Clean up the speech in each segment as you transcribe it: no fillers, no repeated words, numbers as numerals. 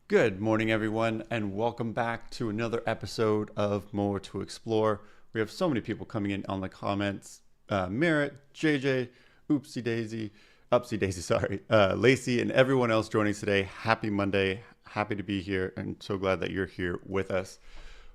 Good morning, everyone, and welcome back to another episode of More to Explore. We have so many people coming in on the comments. Merritt, JJ, Upsy Daisy, sorry, Lacey, and everyone else joining us today. Happy Monday. Happy to be here, and so glad that you're here with us.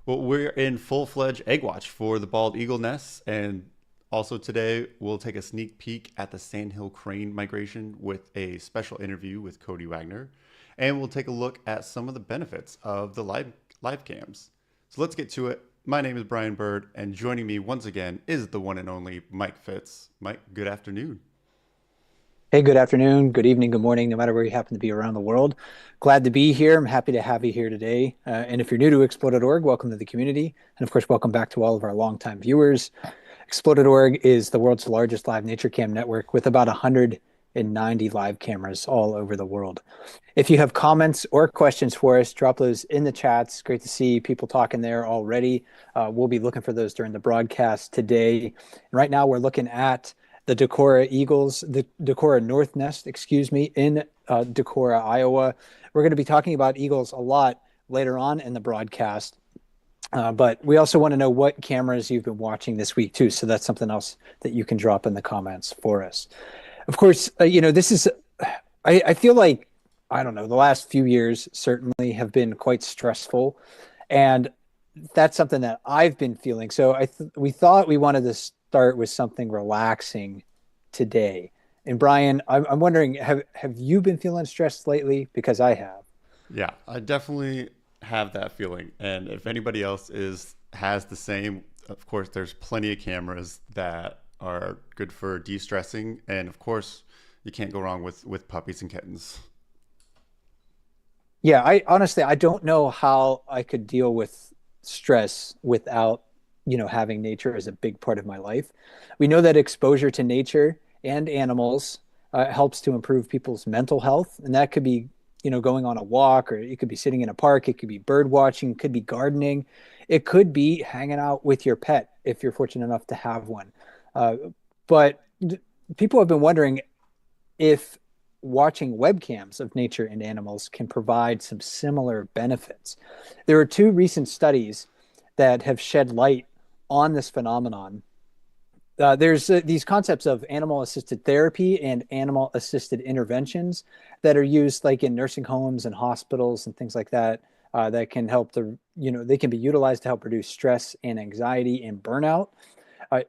Well, we're in full-fledged egg watch for the bald eagle nests, and also today we'll take a sneak peek at the Sandhill crane migration with a special interview with Cody Wagner, and we'll take a look at some of the benefits of the live cams. So let's get to it. My name is Brian Bird, and joining me once again is the one and only Mike Fitz. Mike, good afternoon. Hey, good afternoon, good evening, good morning, no matter where you happen to be around the world. Glad to be here. I'm happy to have you here today. And if you're new to Explode.org, welcome to the community. And of course, welcome back to all of our longtime viewers. Explode.org is the world's largest live nature cam network with about 190 live cameras all over the world. If you have comments or questions for us, drop those in the chats. Great to see people talking there already. We'll be looking for those during the broadcast today. And right now, we're looking at the Decorah North Nest, in Decorah, Iowa. We're going to be talking about eagles a lot later on in the broadcast. But we also want to know what cameras you've been watching this week too. So that's something else that you can drop in the comments for us. Of course, this is, I feel like, I don't know, the last few years certainly have been quite stressful. And that's something that I've been feeling. So we thought we wanted to start with something relaxing today. And Brian, I'm wondering, have you been feeling stressed lately? Because I have. Yeah, I definitely have that feeling. And if anybody else has the same, of course, there's plenty of cameras that are good for de-stressing. And of course, you can't go wrong with puppies and kittens. Yeah, I honestly, I don't know how I could deal with stress without, having nature as a big part of my life. We know that exposure to nature and animals helps to improve people's mental health, and that could be, going on a walk, or it could be sitting in a park, it could be bird watching, it could be gardening, it could be hanging out with your pet if you're fortunate enough to have one. Uh, but people have been wondering if watching webcams of nature and animals can provide some similar benefits. There are two recent studies that have shed light on this phenomenon. There's these concepts of animal assisted therapy and animal assisted interventions that are used like in nursing homes and hospitals and things like that, that can help they can be utilized to help reduce stress and anxiety and burnout.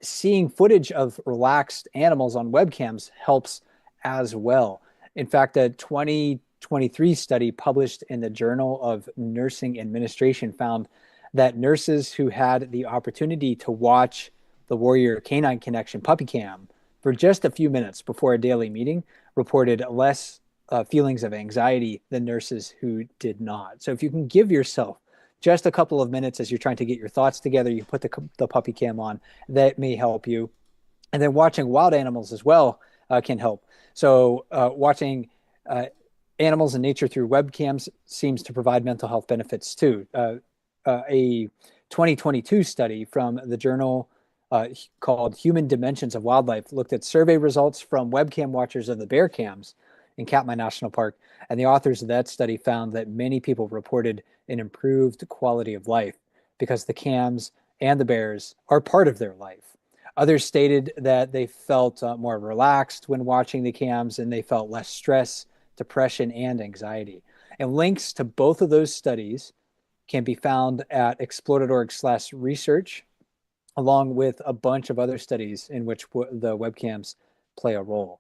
Seeing footage of relaxed animals on webcams helps as well. In fact, a 2023 study published in the Journal of Nursing Administration found that nurses who had the opportunity to watch the Warrior Canine Connection puppy cam for just a few minutes before a daily meeting reported less feelings of anxiety than nurses who did not. So if you can give yourself just a couple of minutes as you're trying to get your thoughts together, you put the puppy cam on, that may help you. And then watching wild animals as well can help. So watching animals in nature through webcams seems to provide mental health benefits too. A 2022 study from the journal called Human Dimensions of Wildlife looked at survey results from webcam watchers of the bear cams in Katmai National Park. And the authors of that study found that many people reported an improved quality of life because the cams and the bears are part of their life. Others stated that they felt more relaxed when watching the cams and they felt less stress, depression, and anxiety. And links to both of those studies can be found at explore.org/research, along with a bunch of other studies in which the webcams play a role.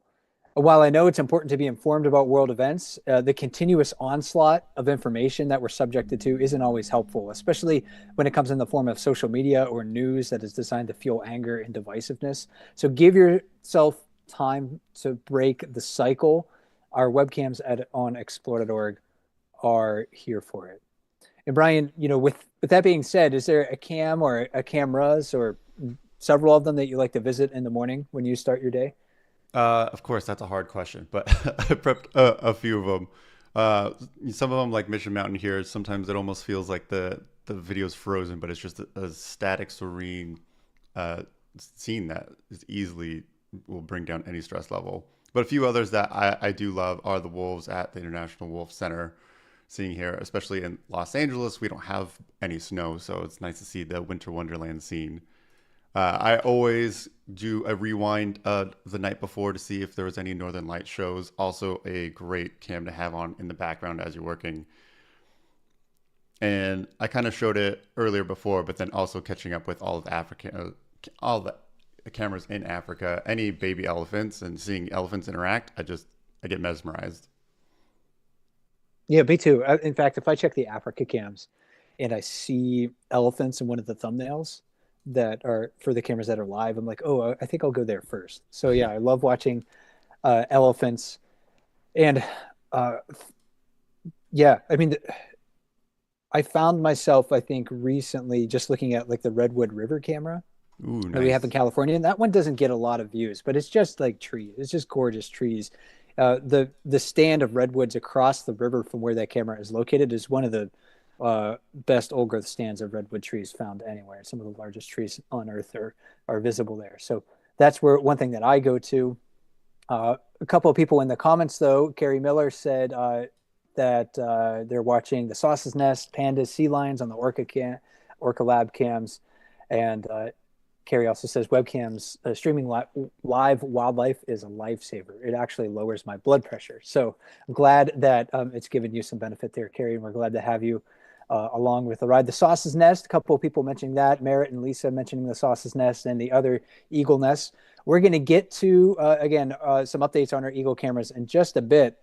While I know it's important to be informed about world events, the continuous onslaught of information that we're subjected to isn't always helpful, especially when it comes in the form of social media or news that is designed to fuel anger and divisiveness. So give yourself time to break the cycle. Our webcams on explore.org are here for it. And Brian, with that being said, is there a cam or a cameras or several of them that you like to visit in the morning when you start your day? Of course, that's a hard question, but I prepped a few of them. Some of them, like Mission Mountain here, sometimes it almost feels like the video's frozen, but it's just a static, serene scene that is easily will bring down any stress level. But a few others that I do love are the wolves at the International Wolf Center. seeing here, especially in Los Angeles. We don't have any snow, so it's nice to see the winter wonderland scene. I always do a rewind the night before to see if there was any Northern Light shows. Also, a great cam to have on in the background as you're working. And I kind of showed it earlier before, but then also catching up with all of Africa, all the cameras in Africa, any baby elephants, and seeing elephants interact. I get mesmerized. Yeah, me too. In fact, if I check the Africa cams and I see elephants in one of the thumbnails that are for the cameras that are live, I'm like, oh, I think I'll go there first. So yeah, I love watching elephants. And uh, yeah, I mean, I found myself, I think, recently just looking at like the Redwood River camera Ooh, that we have in nice. California, and that one doesn't get a lot of views, but it's just like trees. It's just gorgeous trees. The stand of redwoods across the river from where that camera is located is one of the best old growth stands of redwood trees found anywhere. Some of the largest trees on Earth are visible there. So that's where one thing that I go to. A couple of people in the comments, though, Carrie Miller said that they're watching the Sauce's Nest, pandas, sea lions on the Orca Lab cams, and Carrie also says webcams streaming live wildlife is a lifesaver. It actually lowers my blood pressure. So I'm glad that it's given you some benefit there, Carrie, and we're glad to have you along with the ride. The Sauce's Nest, a couple of people mentioning that, Merritt and Lisa mentioning the Sauce's Nest and the other eagle nests. We're going to get to, again, some updates on our eagle cameras in just a bit.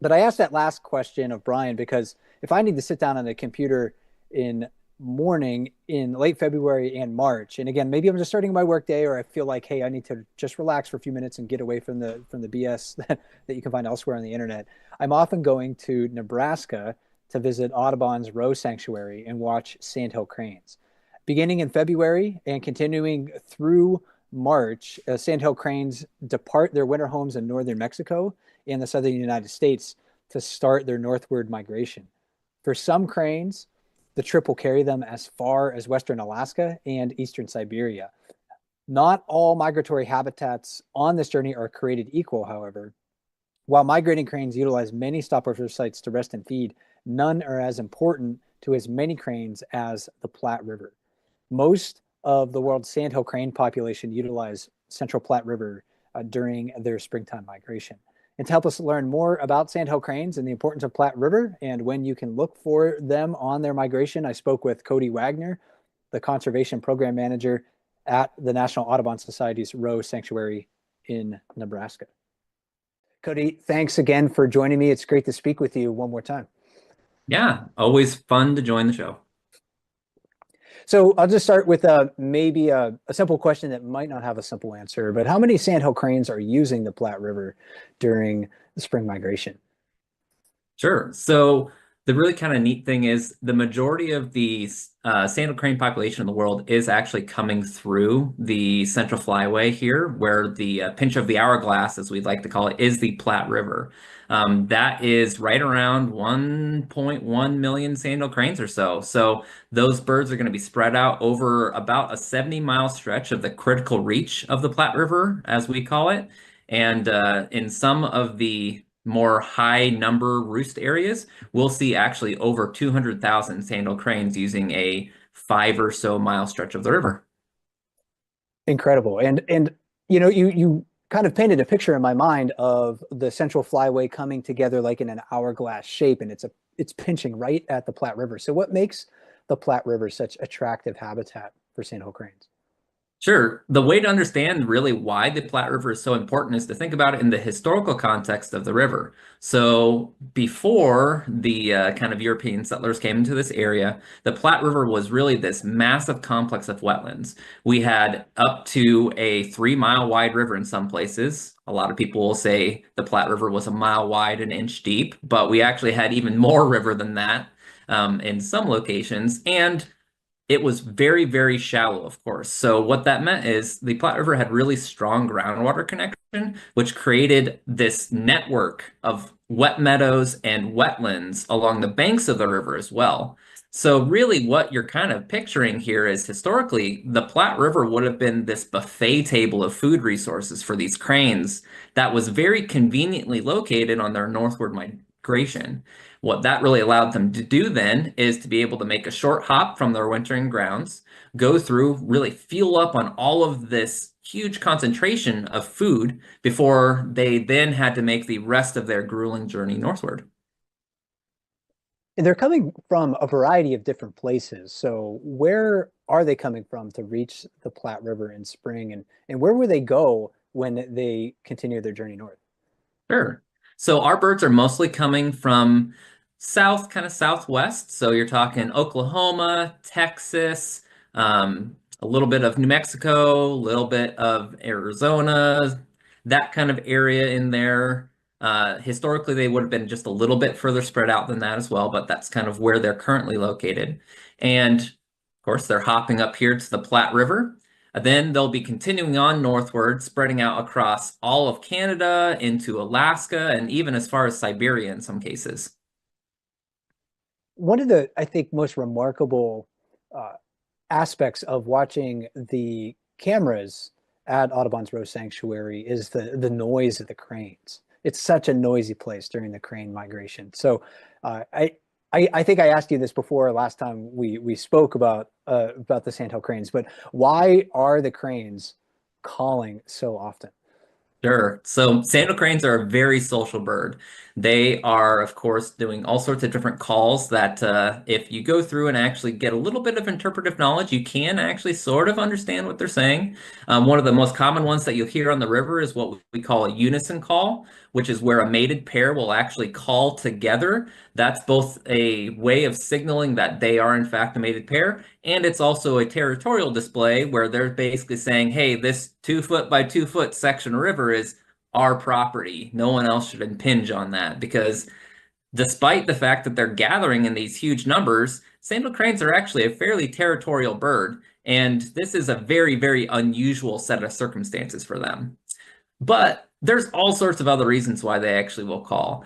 But I asked that last question of Brian because if I need to sit down on a computer in morning in late February and March, and again, maybe I'm just starting my workday, or I feel like, hey, I need to just relax for a few minutes and get away from the BS that you can find elsewhere on the internet. I'm often going to Nebraska to visit Audubon's Roe Sanctuary and watch sandhill cranes. Beginning in February and continuing through March, sandhill cranes depart their winter homes in northern Mexico and the southern United States to start their northward migration. For some cranes, the trip will carry them as far as western Alaska and eastern Siberia. Not all migratory habitats on this journey are created equal, however. While migrating cranes utilize many stopover sites to rest and feed, none are as important to as many cranes as the Platte River. Most of the world's sandhill crane population utilize Central Platte River during their springtime migration. And to help us learn more about sandhill cranes and the importance of Platte River and when you can look for them on their migration, I spoke with Cody Wagner, the Conservation Program Manager at the National Audubon Society's Roe Sanctuary in Nebraska. Cody, thanks again for joining me. It's great to speak with you one more time. Yeah, always fun to join the show. So I'll just start with maybe a simple question that might not have a simple answer, but how many sandhill cranes are using the Platte River during the spring migration? Sure. So the really kind of neat thing is the majority of the sandal crane population in the world is actually coming through the Central Flyway here, where the pinch of the hourglass, as we'd like to call it, is the Platte River. That is right around 1.1 million sandal cranes or so. So those birds are going to be spread out over about a 70-mile stretch of the critical reach of the Platte River, as we call it. And in some of the more high number roost areas, we'll see actually over 200,000 sandal cranes using a 5 or so mile stretch of the river. Incredible. And you know, you kind of painted a picture in my mind of the Central Flyway coming together like in an hourglass shape, and it's pinching right at the Platte River. So what makes the Platte River such attractive habitat for sandhill cranes? Sure. The way to understand really why the Platte River is so important is to think about it in the historical context of the river. So before the kind of European settlers came into this area, the Platte River was really this massive complex of wetlands. We had up to a 3 mile wide river in some places. A lot of people will say the Platte River was a mile wide, an inch deep, but we actually had even more river than that in some locations. And it was very, very shallow, of course. So what that meant is the Platte River had really strong groundwater connection, which created this network of wet meadows and wetlands along the banks of the river as well. So really what you're kind of picturing here is historically, the Platte River would have been this buffet table of food resources for these cranes that was very conveniently located on their northward migration. What that really allowed them to do then is to be able to make a short hop from their wintering grounds, go through, really fuel up on all of this huge concentration of food before they then had to make the rest of their grueling journey northward. And they're coming from a variety of different places. So where are they coming from to reach the Platte River in spring, and where will they go when they continue their journey north? Sure. So our birds are mostly coming from south, kind of southwest. So you're talking Oklahoma, Texas, a little bit of New Mexico, a little bit of Arizona, that kind of area in there. Historically, they would have been just a little bit further spread out than that as well, but that's kind of where they're currently located. And of course, they're hopping up here to the Platte River. Then they'll be continuing on northward, spreading out across all of Canada, into Alaska, and even as far as Siberia in some cases. One of the, I think, most remarkable uh, aspects of watching the cameras at Audubon's Rose Sanctuary is the noise of the cranes. It's such a noisy place during the crane migration. So I think I asked you this before last time we spoke about the Sandhill cranes, but why are the cranes calling so often? Sure. So sandal cranes are a very social bird. They are, of course, doing all sorts of different calls that if you go through and actually get a little bit of interpretive knowledge, you can actually sort of understand what they're saying. One of the most common ones that you'll hear on the river is what we call a unison call, which is where a mated pair will actually call together. That's both a way of signaling that they are, in fact, a mated pair, and it's also a territorial display where they're basically saying, hey, this 2 foot by 2 foot section of river is our property. No one else should impinge on that because despite the fact that they're gathering in these huge numbers, sandhill cranes are actually a fairly territorial bird. And this is a very, very unusual set of circumstances for them. But there's all sorts of other reasons why they actually will call.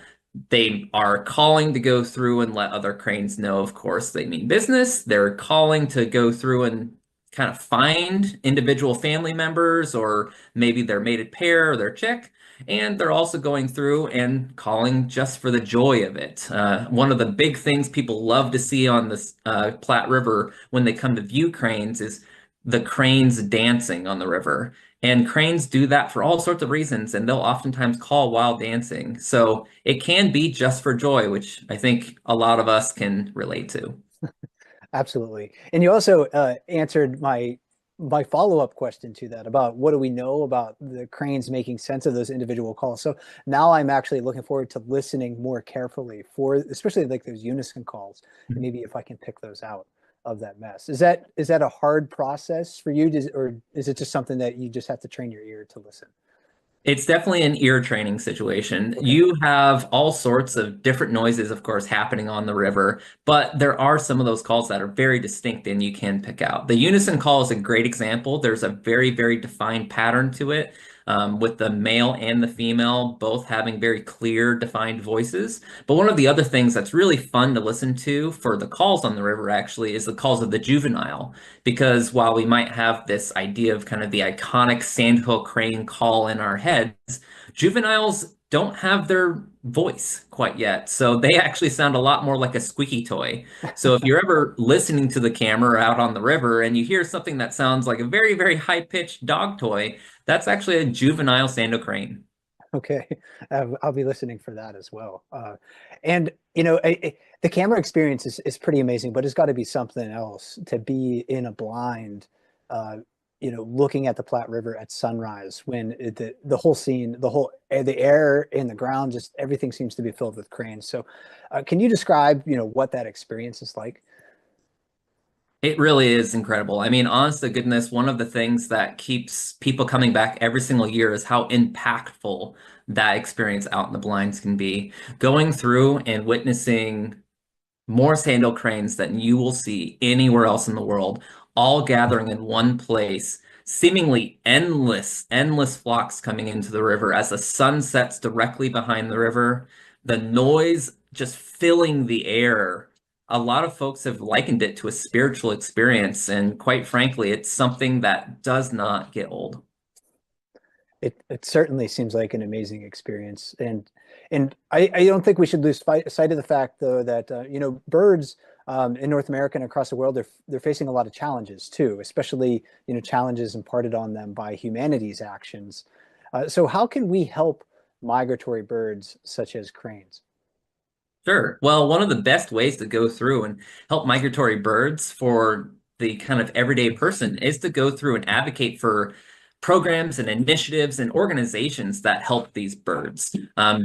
They are calling to go through and let other cranes know, of course, they mean business. They're calling to go through and kind of find individual family members or maybe their mated pair or their chick. And they're also going through and calling just for the joy of it. One of the big things people love to see on this Platte River when they come to view cranes is the cranes dancing on the river. And cranes do that for all sorts of reasons, and they'll oftentimes call while dancing. So it can be just for joy, which I think a lot of us can relate to. Absolutely. And you also answered my follow-up question to that about what do we know about the cranes making sense of those individual calls. So now I'm actually looking forward to listening more carefully for especially like those unison calls, and maybe if I can pick those out of that mess. Is that a hard process for you, or is it just something that you just have to train your ear to listen? It's definitely an ear training situation. Okay. You have all sorts of different noises, of course, happening on the river, but there are some of those calls that are very distinct and you can pick out. The unison call is a great example. There's a very, very defined pattern to it, with the male and the female both having very clear, defined voices. But one of the other things that's really fun to listen to for the calls on the river actually is the calls of the juvenile. Because while we might have this idea of kind of the iconic sandhill crane call in our heads, juveniles don't have their voice quite yet. So they actually sound a lot more like a squeaky toy. So if you're ever listening to the camera out on the river and you hear something that sounds like a very, very high-pitched dog toy, that's actually a juvenile sandhill crane. Okay, I'll be listening for that as well. And the camera experience is pretty amazing, but it's got to be something else to be in a blind, looking at the Platte River at sunrise when the whole scene, the air and the ground, just everything seems to be filled with cranes. So, can you describe, what that experience is like? It really is incredible. I mean, honest to goodness, one of the things that keeps people coming back every single year is how impactful that experience out in the blinds can be. Going through and witnessing more sandhill cranes than you will see anywhere else in the world, all gathering in one place, seemingly endless, endless flocks coming into the river as the sun sets directly behind the river, the noise just filling the air. A lot of folks have likened it to a spiritual experience, and quite frankly, it's something that does not get old. It certainly seems like an amazing experience, and And I don't think we should lose sight of the fact, though, that birds in North America and across the world, they're facing a lot of challenges too, especially challenges imparted on them by humanity's actions. So how can we help migratory birds such as cranes? Sure. Well, one of the best ways to go through and help migratory birds for the kind of everyday person is to go through and advocate for programs and initiatives and organizations that help these birds.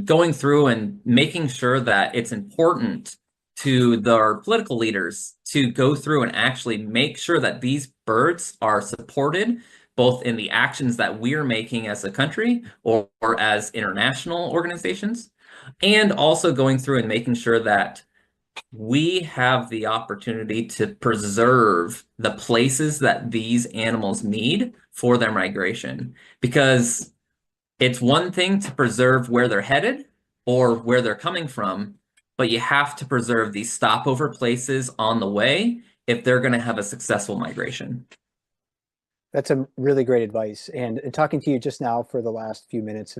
Going through and making sure that it's important to our political leaders to go through and actually make sure that these birds are supported both in the actions that we're making as a country or as international organizations, and also going through and making sure that we have the opportunity to preserve the places that these animals need for their migration. Because it's one thing to preserve where they're headed or where they're coming from, but you have to preserve these stopover places on the way if they're going to have a successful migration. That's some really great advice. And talking to you just now for the last few minutes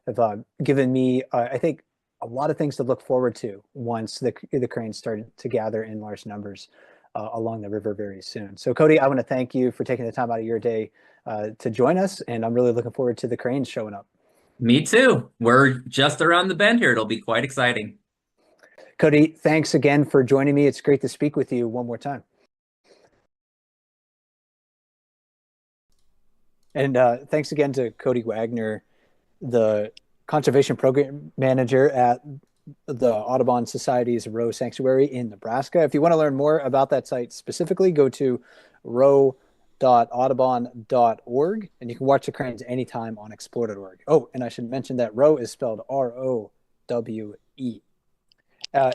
have given me, I think, a lot of things to look forward to once the cranes started to gather in large numbers along the river very soon. So, Cody, I want to thank you for taking the time out of your day to join us. And I'm really looking forward to the cranes showing up. Me too. We're just around the bend here. It'll be quite exciting. Cody, thanks again for joining me. It's great to speak with you one more time. And thanks again to Cody Wagner, the conservation program manager at the Audubon Society's Roe Sanctuary in Nebraska. If you want to learn more about that site specifically, go to roe.audubon.org, and you can watch the cranes anytime on explore.org. Oh, and I should mention that Roe is spelled R-O-W-E.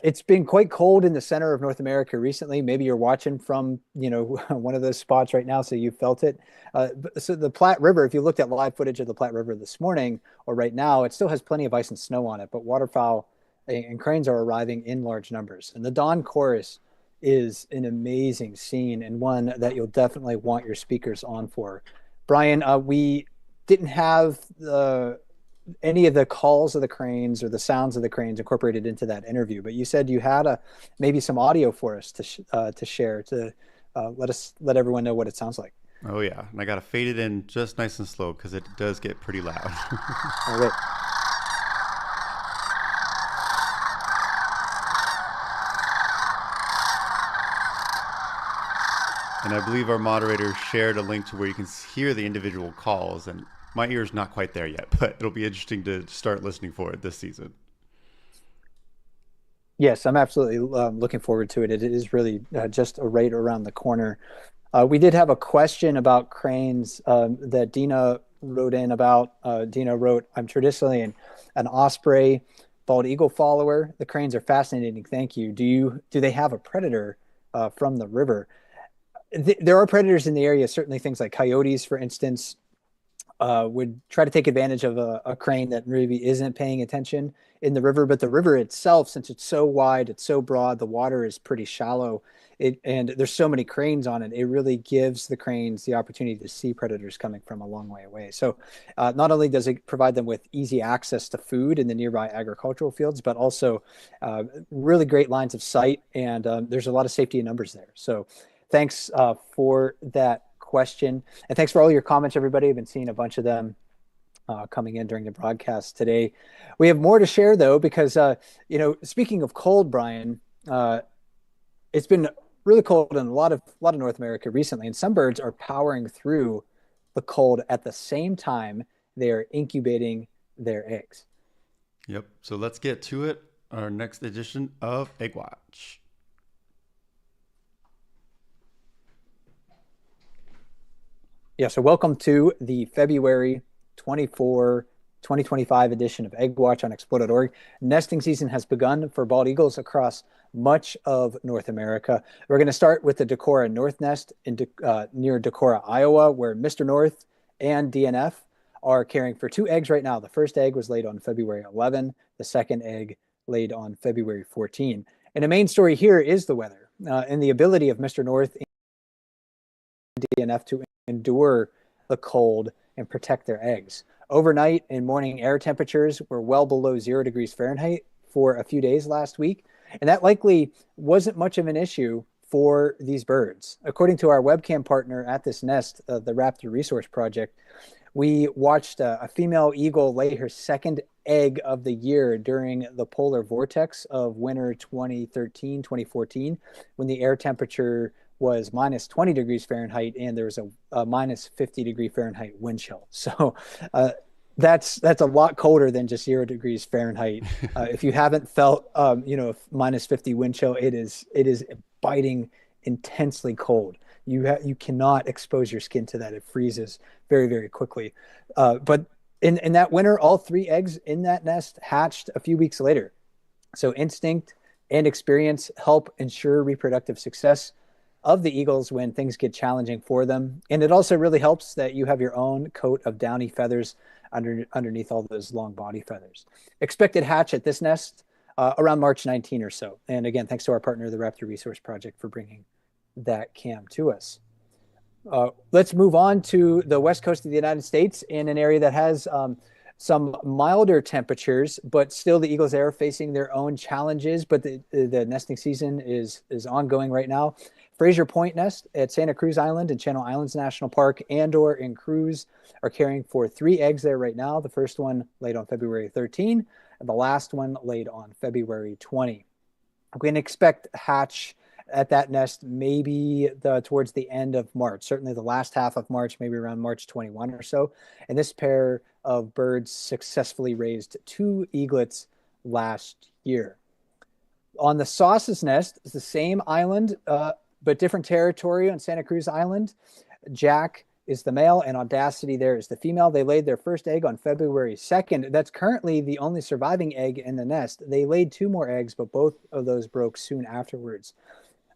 It's been quite cold in the center of North America recently. Maybe you're watching from, one of those spots right now, so you felt it. So the Platte River, if you looked at live footage of the Platte River this morning or right now, it still has plenty of ice and snow on it, but waterfowl and cranes are arriving in large numbers. And the dawn chorus is an amazing scene and one that you'll definitely want your speakers on for. Brian, we didn't have any of the calls of the cranes or the sounds of the cranes incorporated into that interview, but you said you had maybe some audio for us to share to let everyone know what it sounds like. Oh yeah, and I gotta fade it in just nice and slow because it does get pretty loud. All right. And I believe our moderator shared a link to where you can hear the individual calls, and my ear's not quite there yet, but it'll be interesting to start listening for it this season. Yes, I'm absolutely looking forward to it. It is really just right around the corner. We did have a question about cranes that Dina wrote in about. Dina wrote, "I'm traditionally an osprey bald eagle follower. The cranes are fascinating. Thank you. Do they have a predator from the river?" There are predators in the area, certainly things like coyotes, for instance, would try to take advantage of a crane that really isn't paying attention in the river. But the river itself, since it's so wide, it's so broad, the water is pretty shallow, and there's so many cranes on it, it really gives the cranes the opportunity to see predators coming from a long way away. So not only does it provide them with easy access to food in the nearby agricultural fields, but also really great lines of sight, and there's a lot of safety in numbers there. So thanks for that question. And thanks for all your comments, everybody. I've been seeing a bunch of them coming in during the broadcast today. We have more to share, though, because, speaking of cold, Brian, it's been really cold in a lot of North America recently, and some birds are powering through the cold at the same time they are incubating their eggs. Yep. So let's get to it. Our next edition of Egg Watch. Yeah, so welcome to the February 24, 2025 edition of Egg Watch on Explore.org. Nesting season has begun for bald eagles across much of North America. We're going to start with the Decorah North Nest near Decorah, Iowa, where Mr. North and DNF are caring for 2 eggs right now. The first egg was laid on February 11, the second egg laid on February 14. And the main story here is the weather and the ability of Mr. North and DNF to endure the cold and protect their eggs. Overnight and morning air temperatures were well below 0 degrees Fahrenheit for a few days last week. And that likely wasn't much of an issue for these birds. According to our webcam partner at this nest, the Raptor Resource Project, we watched a female eagle lay her second egg of the year during the polar vortex of winter 2013, 2014, when the air temperature was minus 20 degrees Fahrenheit and there was a minus 50 degree Fahrenheit wind chill. So that's a lot colder than just 0 degrees Fahrenheit. If you haven't felt minus 50 wind chill, it is biting, intensely cold. You cannot expose your skin to that. It freezes very, very quickly. But in that winter, all 3 eggs in that nest hatched a few weeks later. So instinct and experience help ensure reproductive success of the eagles when things get challenging for them. And it also really helps that you have your own coat of downy feathers underneath all those long body feathers. Expected hatch at this nest around March 19 or so. And again, thanks to our partner, the Raptor Resource Project, for bringing that cam to us. Let's move on to the west coast of the United States in an area that has some milder temperatures, but still the eagles there are facing their own challenges. But the nesting season is ongoing right now. Fraser Point nest at Santa Cruz Island and Channel Islands National Park and/or in Cruz are caring for 3 eggs there right now. The first one laid on February 13, and the last one laid on February 20. We can expect hatch at that nest maybe towards the end of March, certainly the last half of March, maybe around March 21 or so. And this pair of birds successfully raised 2 eaglets last year. On the Sauce's nest, it's the same island, but different territory on Santa Cruz Island. Jack is the male and Audacity there is the female. They laid their first egg on February 2nd. That's currently the only surviving egg in the nest. They laid 2 more eggs, but both of those broke soon afterwards.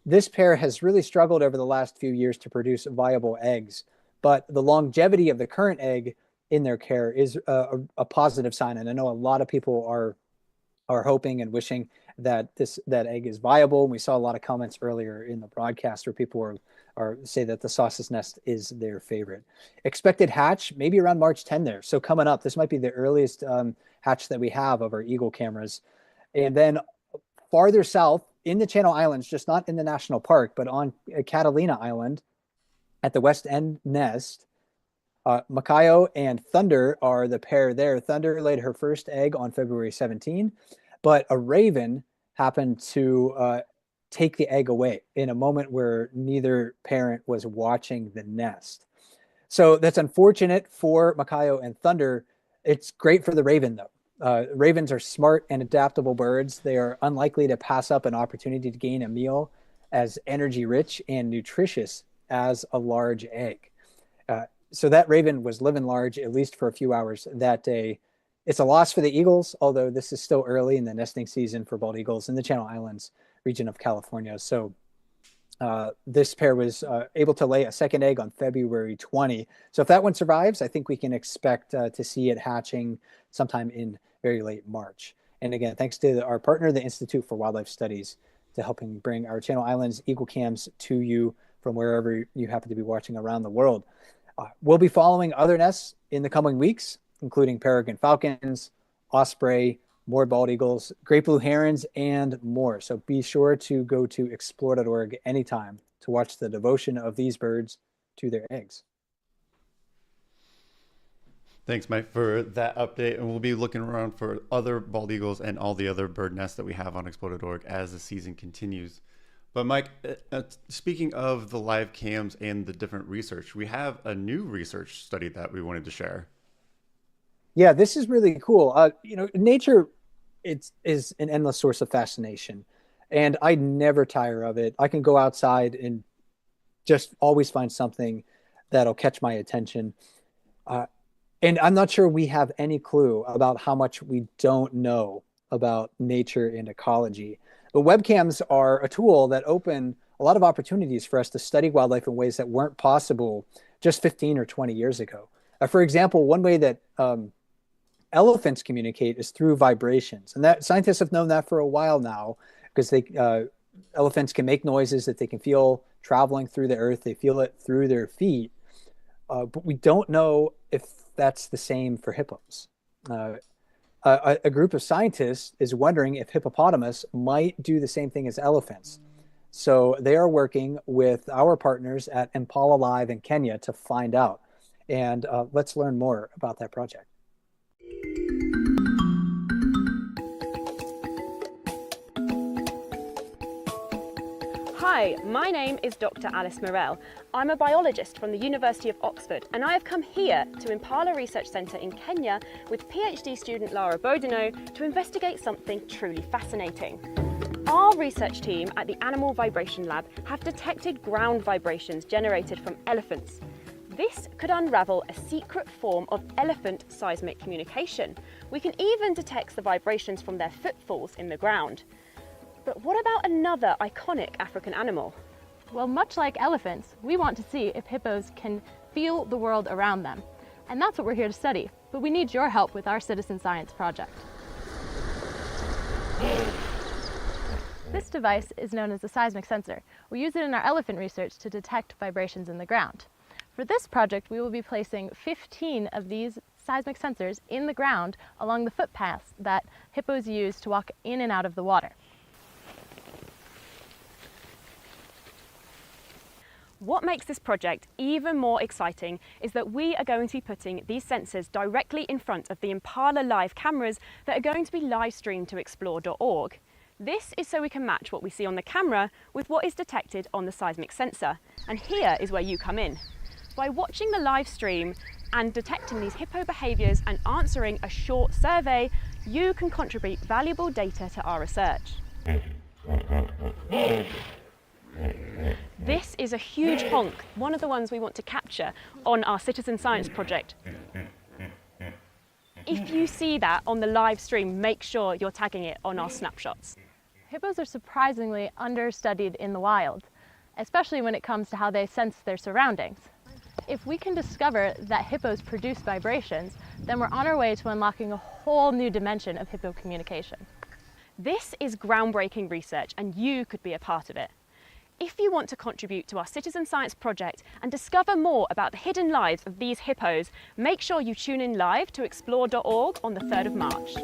This pair has really struggled over the last few years to produce viable eggs, but the longevity of the current egg in their care is a positive sign. And I know a lot of people are hoping and wishing that that egg is viable. We saw a lot of comments earlier in the broadcast where people say that the Sauce's nest is their favorite. Expected hatch maybe around March 10 there. So coming up, this might be the earliest hatch that we have of our eagle cameras. And then farther south in the Channel Islands, just not in the national park, but on Catalina Island at the West End nest, Macayo and Thunder are the pair there. Thunder laid her first egg on February 17, but a raven happened to take the egg away in a moment where neither parent was watching the nest. So that's unfortunate for Macayo and Thunder. It's great for the raven, though. Ravens are smart and adaptable birds. They are unlikely to pass up an opportunity to gain a meal as energy rich and nutritious as a large egg. So that raven was living large, at least for a few hours that day. It's a loss for the eagles, although this is still early in the nesting season for bald eagles in the Channel Islands region of California. So this pair was able to lay a second egg on February 20. So if that one survives, I think we can expect to see it hatching sometime in very late March. And again, thanks to our partner, the Institute for Wildlife Studies, to helping bring our Channel Islands eagle cams to you from wherever you happen to be watching around the world. We'll be following other nests in the coming weeks, including peregrine falcons, osprey, more bald eagles, great blue herons, and more. So be sure to go to explore.org anytime to watch the devotion of these birds to their eggs. Thanks, Mike, for that update. And we'll be looking around for other bald eagles and all the other bird nests that we have on explore.org as the season continues. But Mike, speaking of the live cams and the different research, we have a new research study that we wanted to share. Yeah, this is really cool. Nature is an endless source of fascination, and I never tire of it. I can go outside and just always find something that'll catch my attention. And I'm not sure we have any clue about how much we don't know about nature and ecology. But webcams are a tool that open a lot of opportunities for us to study wildlife in ways that weren't possible just 15 or 20 years ago. For example, one way that elephants communicate is through vibrations. And that scientists have known that for a while now, because elephants can make noises that they can feel traveling through the earth. They feel it through their feet. But we don't know if that's the same for hippos. A group of scientists is wondering if hippopotamus might do the same thing as elephants. So they are working with our partners at Impala Live in Kenya to find out. And let's learn more about that project. Hi, my name is Dr. Alice Morell. I'm a biologist from the University of Oxford, and I have come here to Impala Research Centre in Kenya with PhD student Lara Bodino to investigate something truly fascinating. Our research team at the Animal Vibration Lab have detected ground vibrations generated from elephants. This could unravel a secret form of elephant seismic communication. We can even detect the vibrations from their footfalls in the ground. But what about another iconic African animal? Well, much like elephants, we want to see if hippos can feel the world around them. And that's what we're here to study. But we need your help with our citizen science project. This device is known as a seismic sensor. We use it in our elephant research to detect vibrations in the ground. For this project, we will be placing 15 of these seismic sensors in the ground along the footpaths that hippos use to walk in and out of the water. What makes this project even more exciting is that we are going to be putting these sensors directly in front of the Impala Live cameras that are going to be live streamed to explore.org. This is so we can match what we see on the camera with what is detected on the seismic sensor. And here is where you come in. By watching the live stream and detecting these hippo behaviours and answering a short survey, you can contribute valuable data to our research. This is a huge honk, one of the ones we want to capture on our citizen science project. If you see that on the live stream, make sure you're tagging it on our snapshots. Hippos are surprisingly understudied in the wild, especially when it comes to how they sense their surroundings. If we can discover that hippos produce vibrations, then we're on our way to unlocking a whole new dimension of hippo communication. This is groundbreaking research, and you could be a part of it. If you want to contribute to our citizen science project and discover more about the hidden lives of these hippos, make sure you tune in live to explore.org on the 3rd of March.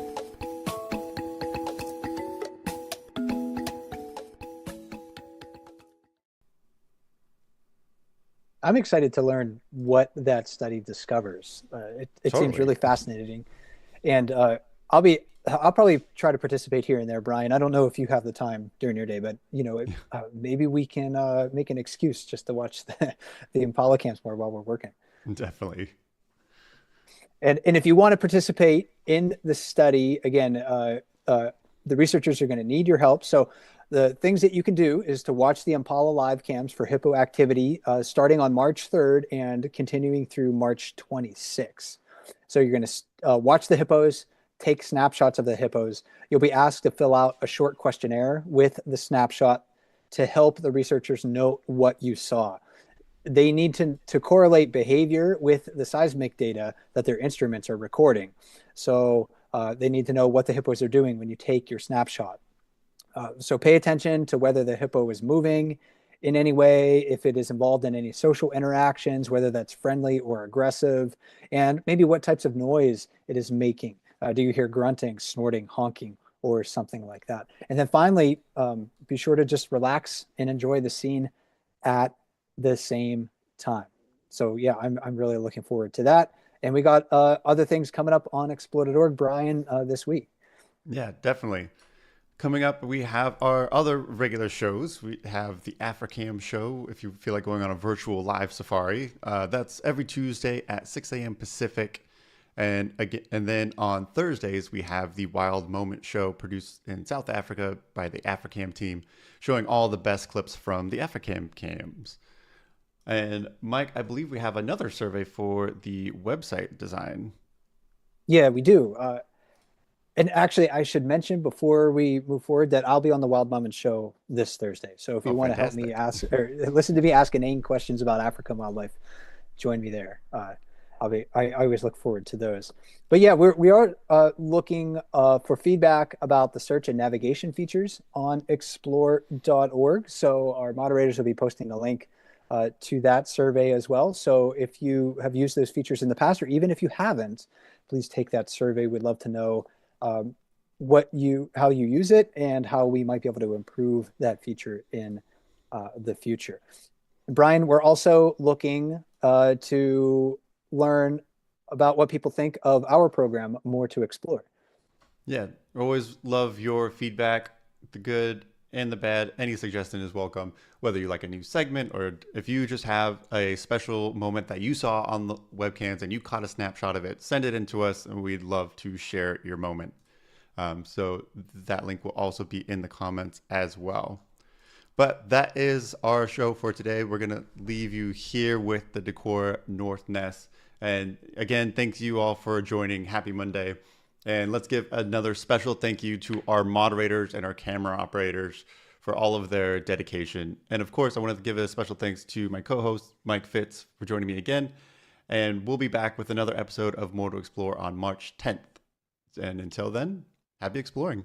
I'm excited to learn what that study discovers. It seems really fascinating. And I'll probably try to participate here and there, Brian. I don't know if you have the time during your day, but maybe we can make an excuse just to watch the Impala camps more while we're working. Definitely. And if you want to participate in the study, again, the researchers are going to need your help. So the things that you can do is to watch the Impala Live cams for hippo activity starting on March 3rd and continuing through March 26th. So you're going to watch the hippos, take snapshots of the hippos. You'll be asked to fill out a short questionnaire with the snapshot to help the researchers note what you saw. They need to correlate behavior with the seismic data that their instruments are recording. So they need to know what the hippos are doing when you take your snapshot. So pay attention to whether the hippo is moving in any way, if it is involved in any social interactions, whether that's friendly or aggressive, and maybe what types of noise it is making. Do you hear grunting, snorting, honking, or something like that? And then finally, be sure to just relax and enjoy the scene at the same time. So yeah, I'm really looking forward to that. And we got other things coming up on Explode.org, Brian, this week. Yeah, definitely. Coming up, we have our other regular shows. We have the Africam show, if you feel like going on a virtual live safari. That's every Tuesday at 6 a.m. Pacific. And then on Thursdays, we have the Wild Moment show produced in South Africa by the Africam team, showing all the best clips from the Africam cams. And Mike, I believe we have another survey for the website design. Yeah, we do. And actually, I should mention before we move forward that I'll be on the Wild Moment show this Thursday. So if you want to help me ask or listen to me ask inane questions about African wildlife, join me there. I always look forward to those. But yeah, we are looking for feedback about the search and navigation features on explore.org. So our moderators will be posting a link to that survey as well. So if you have used those features in the past, or even if you haven't, please take that survey. We'd love to know how you use it and how we might be able to improve that feature in the future. Brian, we're also looking to learn about what people think of our program, More to Explore. Yeah, always love your feedback, the good and the bad. Any suggestion is welcome, whether you like a new segment or if you just have a special moment that you saw on the webcams and you caught a snapshot of it, send it in to us and we'd love to share your moment. So that link will also be in the comments as well. But that is our show for today. We're going to leave you here with the Decor North Nest. And again, thanks you all for joining. Happy Monday. And let's give another special thank you to our moderators and our camera operators for all of their dedication. And of course, I wanted to give a special thanks to my co-host, Mike Fitz, for joining me again. And we'll be back with another episode of More to Explore on March 10th. And until then, happy exploring.